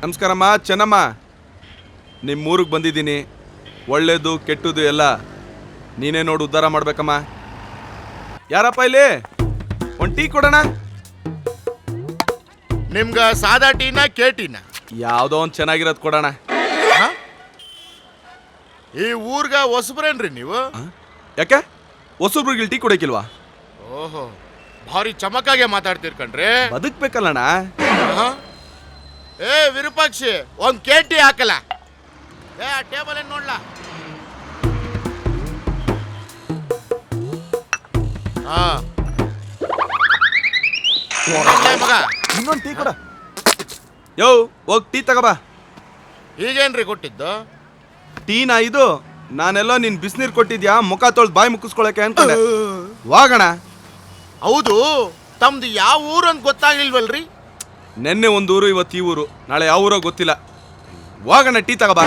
ನಮಸ್ಕಾರಮ್ಮ ಚೆನ್ನಮ್ಮ. ನಿಮ್ಮೂರಿಗೆ ಬಂದಿದ್ದೀನಿ. ಒಳ್ಳೇದು ಕೆಟ್ಟದ್ದು ಎಲ್ಲ ನೀನೇ ನೋಡಿ ಉದ್ಧಾರ ಮಾಡ್ಬೇಕಮ್ಮ. ಯಾರಪ್ಪ ಇಲ್ಲಿ? ಒಂದು ಟೀ ಕೊಡೋಣ. ನಿಮ್ಗ ಸಾದಾ ಟೀನ ಕೇಟಿನ? ಯಾವುದೋ ಒಂದು ಚೆನ್ನಾಗಿರೋದು ಕೊಡೋಣ. ಈ ಊರ್ಗ ಹೊಸಬ್ರೇನ್ರಿ ನೀವು? ಯಾಕೆ ಹೊಸಬ್ರಿಗೆ ಟೀ ಕೊಡೋಕಿಲ್ವಾ? ಓಹೋ, ಭಾರಿ ಚಮಕಾಗೆ ಮಾತಾಡ್ತೀರ್ ಕಣ್ರಿ. ಬದುಕ್ಬೇಕಲ್ಲಣ್ಣ. ಏ ವಿರೂಪಾಕ್ಷಿ, ಒಂದ್ ಕೇಟಿ ಹಾಕಲ್ಲ. ಏ ಟೇಬಲ್ ಏನ್ ನೋಡ್ಲಾ? ಮಗ ಇನ್ನೊಂದು ಟೀ ಕೊಡ. ಯೋ ಹೋಗಿ ಟೀ ತಗೋಬಾ. ಈಗೇನ್ರಿ ಕೊಟ್ಟಿದ್ದು? ಟೀನಾ ಇದು? ನಾನೆಲ್ಲೋ ನೀನ್ ಬಿಸಿನೀರು ಕೊಟ್ಟಿದ್ಯಾ ಮುಖ ತೊಳ್ದು ಬಾಯಿ ಮುಕ್ಕಿಸ್ಕೊಳಕ್ಕೆ ಅನ್ಕೊಂಡೆ. ವಾಗಣ. ಹೌದು, ತಮ್ದು ಯಾವ ಊರು ಅಂತ ಗೊತ್ತಾಗ್ಲಿಲ್ವಲ್ರಿ? ನೆನ್ನೆ ಒಂದು ಊರು, ಇವತ್ತು ಈ ಊರು, ನಾಳೆ ಯಾವ ಊರೋ ಗೊತ್ತಿಲ್ಲ. ವಾಗಣ ಟೀ ತಗೋಬಾ.